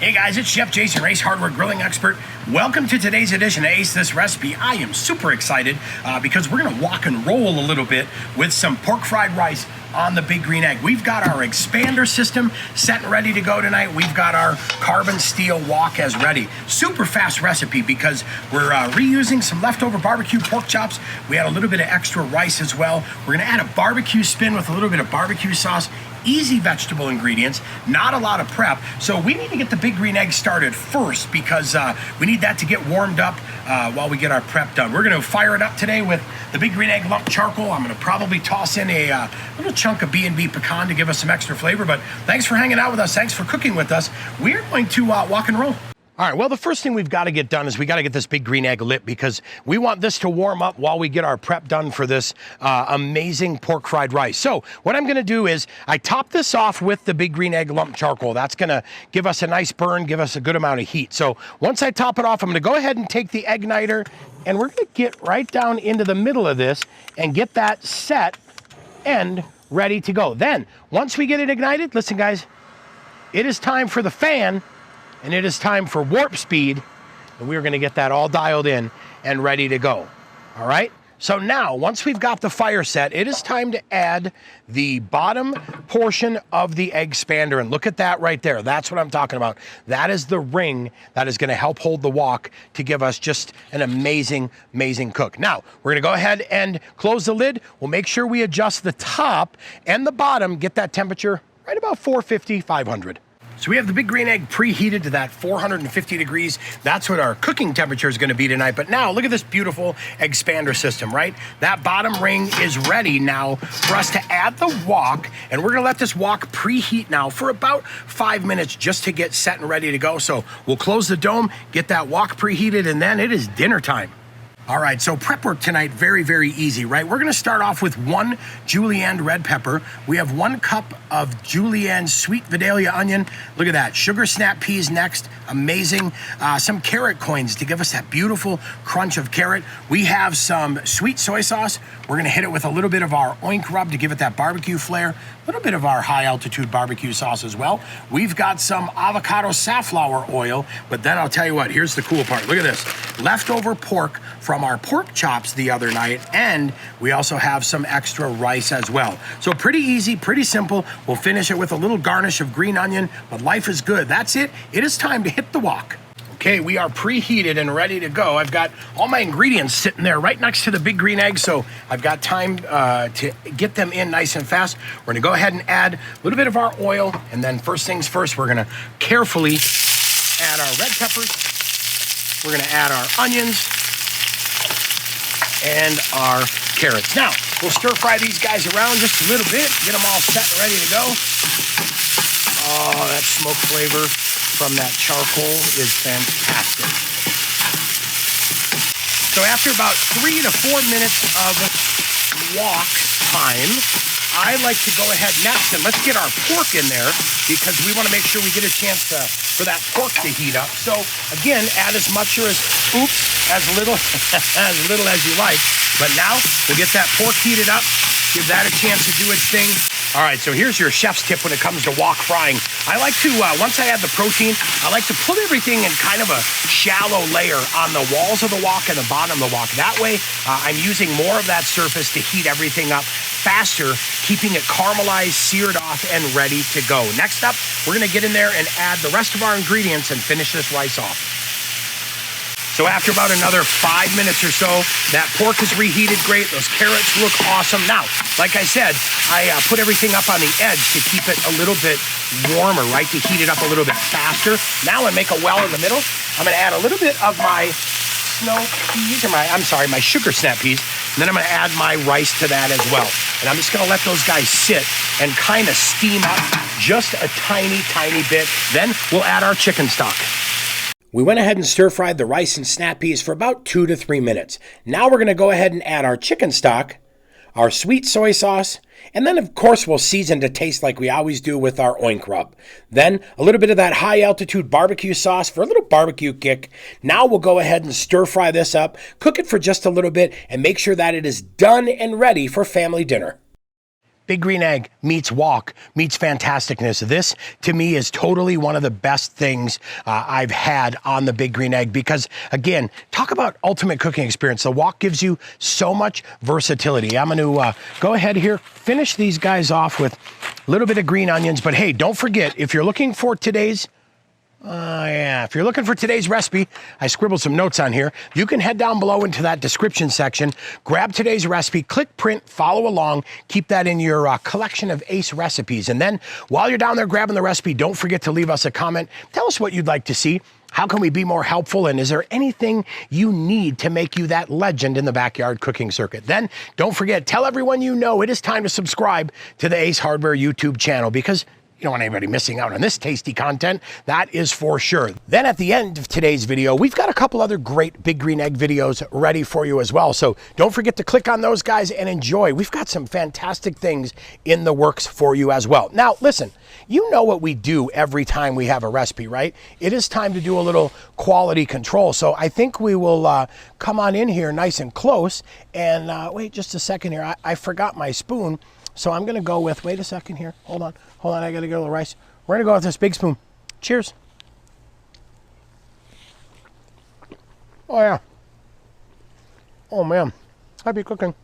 Hey guys, it's Chef Jason Race, hardware grilling expert. Welcome to today's edition of Ace This Recipe. I am super excited because we're gonna walk and roll a little bit with some pork fried rice on the Big Green Egg. We've got our expander system set and ready to go tonight. We've got our carbon steel wok as ready. Super fast recipe because we're reusing some leftover barbecue pork chops. We had a little bit of extra rice as well. We're gonna add a barbecue spin with a little bit of barbecue sauce. Easy vegetable ingredients, not a lot of prep. So we need to get the Big Green Egg started first because we need that to get warmed up while we get our prep done. We're gonna fire it up today with the Big Green Egg lump charcoal. I'm gonna probably toss in a little chunk of B&B pecan to give us some extra flavor, but thanks for hanging out with us. Thanks for cooking with us. We're going to walk and roll. All right, well, the first thing we've got to get done is we got to get this Big Green Egg lit because we want this to warm up while we get our prep done for this amazing pork fried rice. So what I'm going to do is I top this off with the Big Green Egg lump charcoal. That's going to give us a nice burn, give us a good amount of heat. So once I top it off, I'm going to go ahead and take the Eggniter and we're going to get right down into the middle of this and get that set and ready to go. Then, once we get it ignited, listen guys, it is time for the fan. And it is time for warp speed, and we're gonna get that all dialed in and ready to go, all right? So now, once we've got the fire set, it is time to add the bottom portion of the egg expander, and look at that right there. That's what I'm talking about. That is the ring that is gonna help hold the wok to give us just an amazing, amazing cook. Now, we're gonna go ahead and close the lid. We'll make sure we adjust the top and the bottom, get that temperature right about 450, 500. So we have the Big Green Egg preheated to that 450 degrees. That's what our cooking temperature is going to be tonight. But now look at this beautiful expander system, right? That bottom ring is ready now for us to add the wok. And we're going to let this wok preheat now for about 5 minutes just to get set and ready to go. So we'll close the dome, get that wok preheated, and then it is dinner time. All right, so prep work tonight, very, very easy, right? We're gonna start off with 1 julienne red pepper. We have 1 cup of julienne sweet Vidalia onion. Look at that, sugar snap peas next, amazing. Some carrot coins to give us that beautiful crunch of carrot. We have some sweet soy sauce. We're gonna hit it with a little bit of our oink rub to give it that barbecue flair. A little bit of our high altitude barbecue sauce as well. We've got some avocado safflower oil, but then I'll tell you what, here's the cool part. Look at this, leftover pork from our pork chops the other night, and we also have some extra rice as well. So pretty easy, pretty simple. We'll finish it with a little garnish of green onion, but life is good. That's it. It is time to hit the wok. Okay, we are preheated and ready to go. I've got all my ingredients sitting there right next to the Big Green Egg, so I've got time to get them in nice and fast. We're gonna go ahead and add a little bit of our oil, and then first things first, we're gonna carefully add our red peppers. We're gonna add our onions and our carrots. Now, we'll stir fry these guys around just a little bit, get them all set and ready to go. Oh, that smoke flavor from that charcoal is fantastic. So after about 3 to 4 minutes of wok time, I like to go ahead next and let's get our pork in there because we want to make sure we get a chance for that pork to heat up. So again, add as much or as little as you like. But now we'll get that pork heated up, give that a chance to do its thing. All right, so here's your chef's tip when it comes to wok frying. I like to, once I add the protein, I like to put everything in kind of a shallow layer on the walls of the wok and the bottom of the wok. That way, I'm using more of that surface to heat everything up faster, keeping it caramelized, seared off, and ready to go. Next up, we're gonna get in there and add the rest of our ingredients and finish this rice off. So after about another 5 minutes or so, that pork is reheated great. Those carrots look awesome. Now, like I said, I put everything up on the edge to keep it a little bit warmer, right? To heat it up a little bit faster. Now I make a well in the middle. I'm gonna add a little bit of my snow peas, or my sugar snap peas. And then I'm gonna add my rice to that as well. And I'm just gonna let those guys sit and kind of steam up just a tiny, tiny bit. Then we'll add our chicken stock. We went ahead and stir-fried the rice and snap peas for about 2 to 3 minutes. Now we're going to go ahead and add our chicken stock, our sweet soy sauce, and then of course we'll season to taste like we always do with our oink rub. Then a little bit of that high-altitude barbecue sauce for a little barbecue kick. Now we'll go ahead and stir-fry this up, cook it for just a little bit, and make sure that it is done and ready for family dinner. Big Green Egg meets wok, meets fantasticness. This, to me, is totally one of the best things I've had on the Big Green Egg because, again, talk about ultimate cooking experience. The wok gives you so much versatility. I'm going to go ahead here, finish these guys off with a little bit of green onions. But, hey, don't forget, if you're looking for today's if you're looking for today's recipe, I scribbled some notes on here. You can head down below into that description section, grab today's recipe, click print, follow along, keep that in your collection of Ace recipes. And then while you're down there grabbing the recipe, don't forget to leave us a comment. Tell us what you'd like to see. How can we be more helpful? And is there anything you need to make you that legend in the backyard cooking circuit? Then don't forget, tell everyone you know it is time to subscribe to the Ace Hardware YouTube channel because you don't want anybody missing out on this tasty content, that is for sure. Then at the end of today's video, we've got a couple other great Big Green Egg videos ready for you as well. So don't forget to click on those guys and enjoy. We've got some fantastic things in the works for you as well. Now, listen, you know what we do every time we have a recipe, right? It is time to do a little quality control. So I think we will come on in here nice and close. And wait just a second here. I forgot my spoon. So I'm going to go with, wait a second here. Hold on, I got to get a little rice. We're going to go with this big spoon. Cheers. Oh, yeah. Oh, man. Happy cooking.